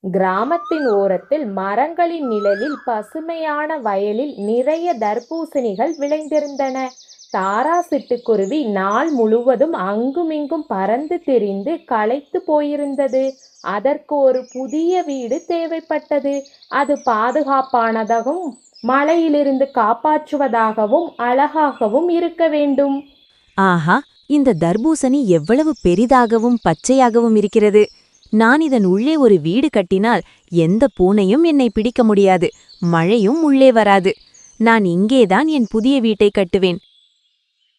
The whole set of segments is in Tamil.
கிராமத்தின் ஓரத்தில் மரங்களின் நிழலில் பசுமையான வயலில் நிறைய தர்பூசணிகள் விளைந்திருந்தன. தாரா சிட்டுக்குருவி நாள் முழுவதும் அங்குமிங்கும் பறந்து திரிந்து களைத்து போயிருந்தது. அதற்கு ஒரு புதிய வீடு தேவைப்பட்டது. அது பாதுகாப்பானதாகவும் மழையிலிருந்து காப்பாற்றுவதாகவும் அழகாகவும் இருக்க வேண்டும். ஆஹா, இந்த தர்பூசணி எவ்வளவு பெரிதாகவும் பச்சையாகவும் இருக்கிறது. நான் இதன் உள்ளே ஒரு வீடு கட்டினால் எந்த பூனையும் என்னை பிடிக்க முடியாது, மழையும் உள்ளே வராது. நான் இங்கேதான் என் புதிய வீட்டை கட்டுவேன்.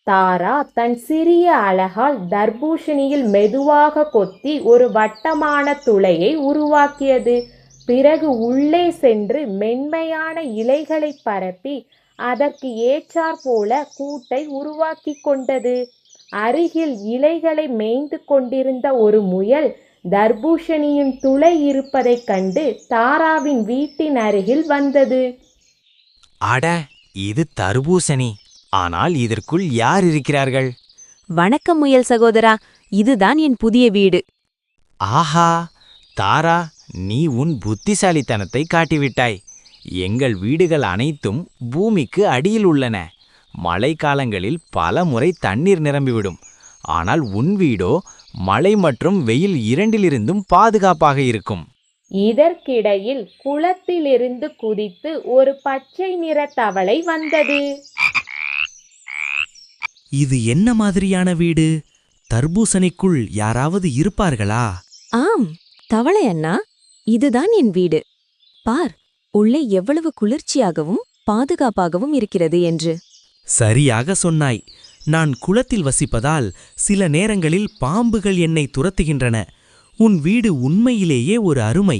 தாரா தன் சிறிய அலகால் தர்பூசணியில் மெதுவாக கொத்தி ஒரு வட்டமான துளையை உருவாக்கியது. பிறகு உள்ளே சென்று மென்மையான இலைகளை பரப்பி அதற்கு ஏற்றாற்போல கூட்டை உருவாக்கி கொண்டது. அருகில் இலைகளை மேய்ந்து கொண்டிருந்த ஒரு முயல் தர்பூசணியின் துளை இருப்பதைக் கண்டு தாராவின் வீட்டின் அருகில் வந்தது. அட, இது தர்பூசணி. ஆனால் இதற்குள் யார் இருக்கிறார்கள்? வணக்கம் முயல் சகோதரா, இதுதான் என் புதிய வீடு. ஆஹா, தாரா, நீ உன் புத்திசாலித்தனத்தை காட்டிவிட்டாய். எங்கள் வீடுகள் அனைத்தும் பூமிக்கு அடியில் உள்ளன. மழைக்காலங்களில் பல முறை தண்ணீர் நிரம்பிவிடும். ஆனால் உன் வீடோ மழை மற்றும் வெயில் இரண்டிலிருந்தும் பாதுகாப்பாக இருக்கும். இதற்கிடையில் குளத்திலிருந்து குதித்து ஒரு பச்சை நிற தவளை வந்தது. இது என்ன மாதிரியான வீடு? தர்பூசணிக்குள் யாராவது இருப்பார்களா? ஆம், தவளை அண்ணா, இதுதான் என் வீடு. பார், உள்ளே எவ்வளவு குளிர்ச்சியாகவும் பாதுகாப்பாகவும் இருக்கிறது என்று. சரியாக சொன்னாய். நான் குளத்தில் வசிப்பதால் சில நேரங்களில் பாம்புகள் என்னை துரத்துகின்றன. உன் வீடு உண்மையிலேயே ஒரு அருமை.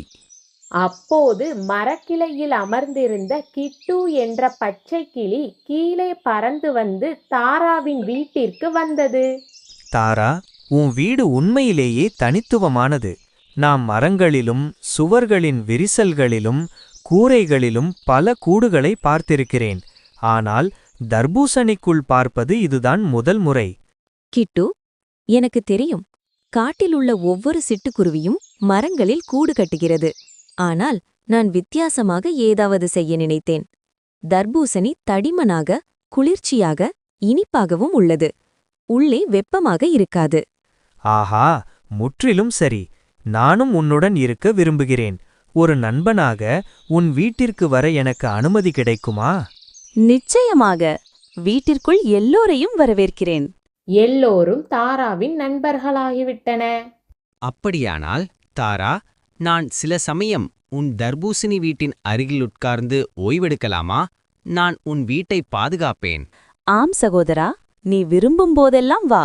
அப்போது மரக்கிளையில் அமர்ந்திருந்த கிட்டு என்ற பச்சை கிளி கீழே பறந்து வந்து தாராவின் வீட்டிற்கு வந்தது. தாரா, உன் வீடு உண்மையிலேயே தனித்துவமானது. நாம் மரங்களிலும் சுவர்களின் விரிசல்களிலும் கூரைகளிலும் பல கூடுகளை பார்த்திருக்கிறேன். ஆனால் தர்பூசணிக்குள் பார்ப்பது இதுதான் முதல் முறை. கிட்டு, எனக்கு தெரியும். காட்டில் உள்ள ஒவ்வொரு சிட்டுக்குருவியும் மரங்களில் கூடு கட்டுகிறது. ஆனால் நான் வித்தியாசமாக ஏதாவது செய்ய நினைத்தேன். தர்பூசணி தடிமனாக, குளிர்ச்சியாக, இனிப்பாகவும் உள்ளது. உள்ளே வெப்பமாக இருக்காது. ஆஹா, முற்றிலும் சரி. நானும் உன்னுடன் இருக்க விரும்புகிறேன். ஒரு நண்பனாக உன் வீட்டிற்கு வர எனக்கு அனுமதி கிடைக்குமா? நிச்சயமாக. வீட்டிற்குள் எல்லோரையும் வரவேற்கிறேன். எல்லோரும் தாராவின் நண்பர்களாகிவிட்டன. அப்படியானால் தாரா, நான் சில சமயம் உன் தர்பூசணி வீட்டின் அருகில் உட்கார்ந்து ஓய்வெடுக்கலாமா? நான் உன் வீட்டை பாதுகாப்பேன். ஆம் சகோதரா, நீ விரும்பும் போதெல்லாம் வா.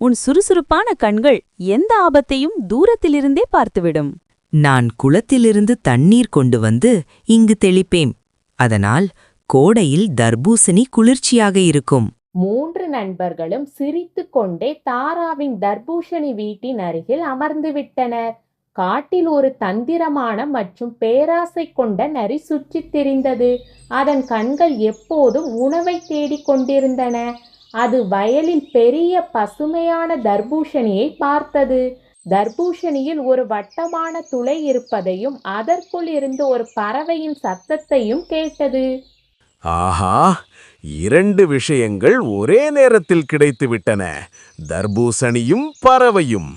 உன் சுறுசுறுப்பான கண்கள் எந்த ஆபத்தையும் தூரத்திலிருந்தே பார்த்துவிடும். நான் குளத்திலிருந்து தண்ணீர் கொண்டு வந்து இங்கு தெளிப்பேன். அதனால் கோடையில் தர்பூசணி குளிர்ச்சியாக இருக்கும். 3 நண்பர்களும் சிரித்துக்கொண்டே தாராவின் தர்பூசணி வீட்டின் அருகில் அமர்ந்துவிட்டனர். காட்டில் ஒரு தந்திரமான மற்றும் பேராசை கொண்ட நரி சுற்றித் திரிந்தது. அதன் கண்கள் எப்போதும் உணவை தேடிக் கொண்டிருந்தன. அது வயலில் பெரிய பசுமையான தர்பூசணியை பார்த்தது. தர்பூசணியில் ஒரு வட்டமான துளை இருப்பதையும் அதற்குள் இருந்து ஒரு பறவையின் சத்தத்தையும் கேட்டது. ஆஹா, 2 விஷயங்கள் ஒரே நேரத்தில் கிடைத்துவிட்டன. தர்பூசணியும் பறவையும்.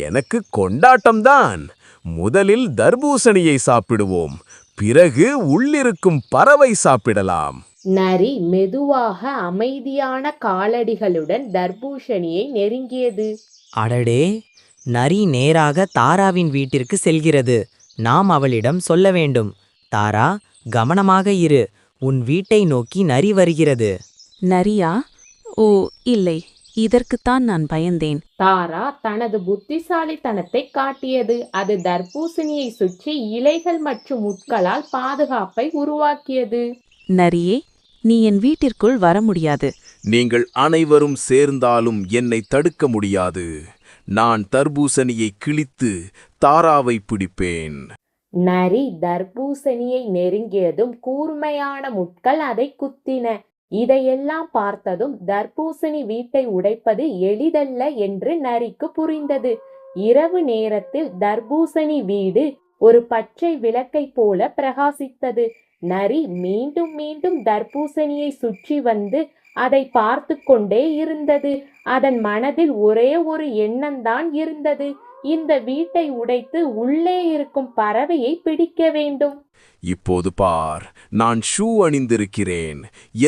எனக்கு கொண்டாட்டம்தான். முதலில் தர்பூசணியை சாப்பிடுவோம், பிறகு உள்ளிருக்கும் பறவை சாப்பிடலாம். நரி மெதுவாக அமைதியான காலடிகளுடன் தர்பூசணியை நெருங்கியது. அடடே, நரி நேராக தாராவின் வீட்டிற்கு செல்கிறது. நாம் அவளிடம் சொல்ல வேண்டும். தாரா, கவனமாக இரு. உன் வீட்டை நோக்கி நரி வருகிறது. நரியா? ஓ இல்லை, இதற்குத்தான் நான் பயந்தேன். தாரா தனது புத்திசாலித்தனத்தை காட்டியது. அது தர்பூசணியை சுற்றி இலைகள் மற்றும் முட்களால் பாதுகாப்பை உருவாக்கியது. நரியே, நீ என் வீட்டிற்குள் வர முடியாது. நீங்கள் அனைவரும் சேர்ந்தாலும் என்னை தடுக்க முடியாது. நான் தர்பூசணியை கிழித்து தாராவை பிடிப்பேன். நரி தர்பூசணியை நெருங்கியதும் கூர்மையான முட்கள் அதை குத்தின. இதையெல்லாம் பார்த்ததும் தர்பூசணி வீட்டை உடைப்பது எளிதல்ல என்று நரிக்கு புரிந்தது. இரவு நேரத்தில் தர்பூசணி வீடு ஒரு பச்சை விளக்கைப் போல பிரகாசித்தது. நரி மீண்டும் மீண்டும் தர்பூசணியை சுற்றி வந்து அதை பார்த்து கொண்டே இருந்தது. அதன் மனதில் ஒரே ஒரு எண்ணம்தான் இருந்தது. இந்த வீட்டை உடைத்து உள்ளே இருக்கும் பறவையை பிடிக்க வேண்டும். இப்போது பார், நான் ஷூ அணிந்திருக்கிறேன்.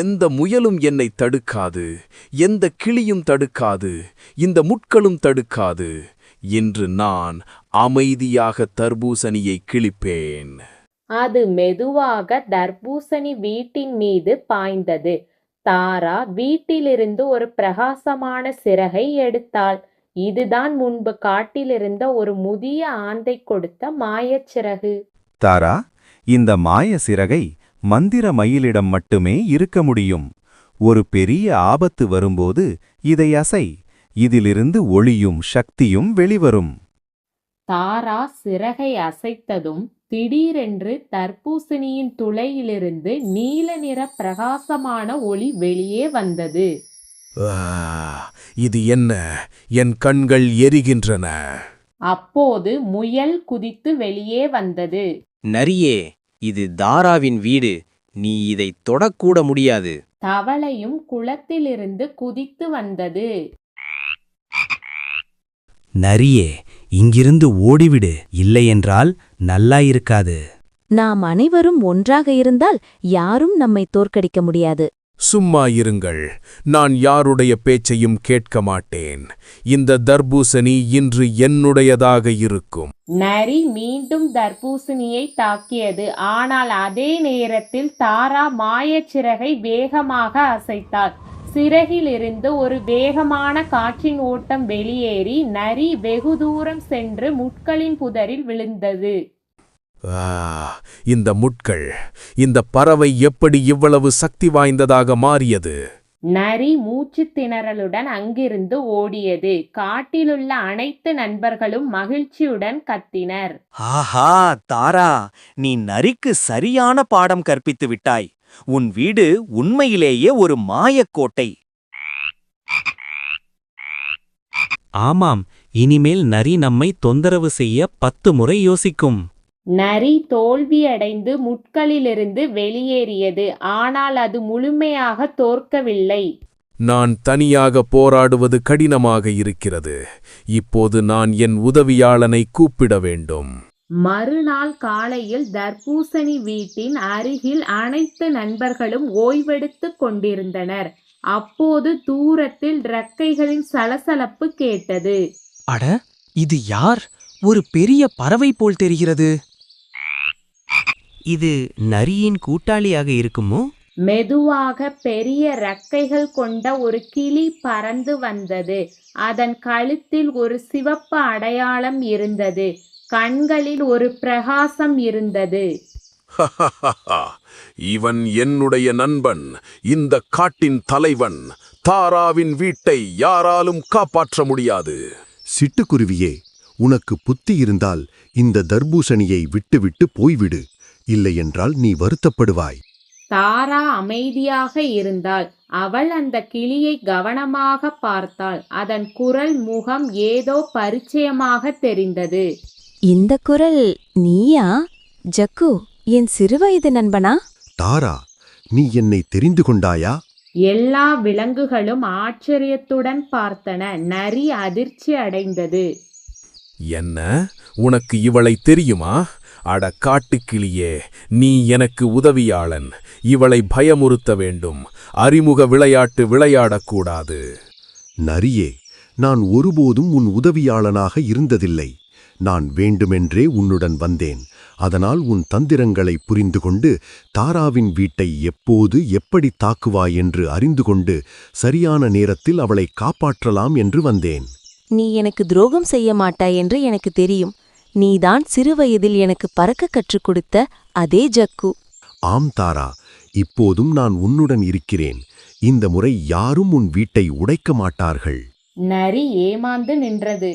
எந்த முயலும் என்னை தடுக்காது, எந்த கிளியும் தடுக்காது, இந்த முட்களும் தடுக்காது. இன்று நான் அமைதியாக தர்பூசணியை கிழிப்பேன். அது மெதுவாக தர்பூசணி வீட்டின் மீது பாய்ந்தது. தாரா வீட்டிலிருந்து ஒரு பிரகாசமான சிறகை எடுத்தாள். இதுதான் முன்பு காட்டிலிருந்த ஒரு முதிய ஆந்தை கொடுத்த மாயச் சிறகு. தாரா, இந்த மாய சிறகை மந்திர மயிலிடம் மட்டுமே இருக்க முடியும். ஒரு பெரிய ஆபத்து வரும்போது இதை அசை. இதிலிருந்து ஒளியும் சக்தியும் வெளிவரும். தாரா சிறகை அசைத்ததும் திடீரென்று தர்பூசணியின் துளையிலிருந்து நீல நிற பிரகாசமான ஒளி வெளியே வந்தது. இது என்ன? என் கண்கள் எரிகின்றன. அப்போது முயல் குதித்து வெளியே வந்தது. நரியே, இது தாராவின் வீடு. நீ இதை தொடக்கூட முடியாது. தவளையும் குளத்திலிருந்து குதித்து வந்தது. நரியே, இங்கிருந்து ஓடிவிடு, இல்லையென்றால் நல்லாயிருக்காது. நாம் அனைவரும் ஒன்றாக இருந்தால் யாரும் நம்மை தோற்கடிக்க முடியாது. சும்மா இருங்கள், நான் யாருடைய பேச்சையும் கேட்க மாட்டேன். இந்த தர்பூசணி இன்று என்னுடையதாக இருக்கும். நரி மீண்டும் தர்பூசணியை தாக்கியது. ஆனால் அதே நேரத்தில் தாரா மாயச் சிறகை வேகமாக அசைத்தாள். சிறகிலிருந்து ஒரு வேகமான காற்றின் ஓட்டம் வெளியேறி நரி வெகு தூரம் சென்று முட்களின் புதரில் விழுந்தது. இந்த முட்கள், இந்த பறவை எப்படி இவ்வளவு சக்தி வாய்ந்ததாக மாறியது? நரி மூச்சு திணறலுடன் அங்கிருந்து ஓடியது. காட்டிலுள்ள அனைத்து நண்பர்களும் மகிழ்ச்சியுடன் கத்தினர். ஆஹா தாரா, நீ நரிக்கு சரியான பாடம் கற்பித்து விட்டாய். உன் வீடு உண்மையிலேயே ஒரு மாயக்கோட்டை. ஆமாம், இனிமேல் நரி நம்மை தொந்தரவு செய்ய 10 முறை யோசிக்கும். நரி தோல்வியடைந்து முட்களிலிருந்து வெளியேறியது. ஆனால் அது முழுமையாக தோற்கவில்லை. நான் தனியாக போராடுவது கடினமாக இருக்கிறது. இப்போது நான் என் உதவியாளனை கூப்பிட வேண்டும். மறுநாள் காலையில் தர்பூசணி வீட்டின் அருகில் அனைத்து நண்பர்களும் ஓய்வெடுத்துக் கொண்டிருந்தனர். அப்போது தூரத்தில் இறக்கைகளின் சலசலப்பு கேட்டது. அட, இது யார்? ஒரு பெரிய பறவை போல் தெரிகிறது. இது நரியின் கூட்டாளியாக இருக்குமோ? மெதுவாக பெரிய இறக்கைகள் கொண்ட ஒரு கிளி பறந்து வந்தது. அதன் கழுத்தில் ஒரு சிவப்பு அடையாளம் இருந்தது. கண்களில் ஒரு பிரகாசம் இருந்தது. இவன் என்னுடைய நண்பன், இந்த காட்டின் தலைவன். தாராவின் வீட்டை யாராலும் காப்பாற்ற முடியாது. சிட்டுக்குருவியே, உனக்கு புத்தி இருந்தால் இந்த தர்பூசணியை விட்டுவிட்டு போய்விடு. இல்லையென்றால் நீ வருத்தப்படுவாய். தாரா அமைதியாக இருந்தாள். அவள் அந்த கிளியை கவனமாக பார்த்தாள். அதன் குரல், முகம் ஏதோ பரிச்சயமாக தெரிந்தது. இந்த குரல் நீயா? ஜக்கு, என் சிறுவயது நண்பனா? தாரா, நீ என்னை தெரிந்து கொண்டாயா? எல்லா விலங்குகளும் ஆச்சரியத்துடன் பார்த்தன. நரி அதிர்ச்சி அடைந்தது. என்ன, உனக்கு இவளை தெரியுமா? அட காட்டுக்கிளியே, நீ எனக்கு உதவியாளன். இவளை பயமுறுத்த வேண்டும். அறிமுக விளையாட்டு விளையாடக்கூடாது. நரியே, நான் ஒருபோதும் உன் உதவியாளனாக இருந்ததில்லை. நான் வேண்டுமென்றே உன்னுடன் வந்தேன். அதனால் உன் தந்திரங்களை புரிந்து கொண்டு தாராவின் வீட்டை எப்போது எப்படி தாக்குவாய் என்று அறிந்து கொண்டு சரியான நேரத்தில் அவளை காப்பாற்றலாம் என்று வந்தேன். நீ எனக்கு துரோகம் செய்ய மாட்டாய் என்று எனக்கு தெரியும். நீதான் சிறுவயதில் எனக்கு பறக்க கற்றுக் கொடுத்த அதே ஜக்கு. ஆம் தாரா, இப்போதும் நான் உன்னுடன் இருக்கிறேன். இந்த முறை யாரும் உன் வீட்டை உடைக்க மாட்டார்கள். நரி ஏமாந்து நின்றது.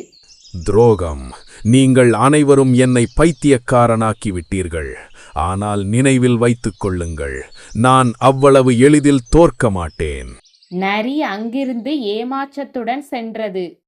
துரோகம்! நீங்கள் அனைவரும் என்னை பைத்தியக்காரனாக்கி விட்டீர்கள். ஆனால் நினைவில் வைத்துக் கொள்ளுங்கள், நான் அவ்வளவு எளிதில் தோற்க மாட்டேன். நரி அங்கிருந்து ஏமாற்றத்துடன் சென்றது.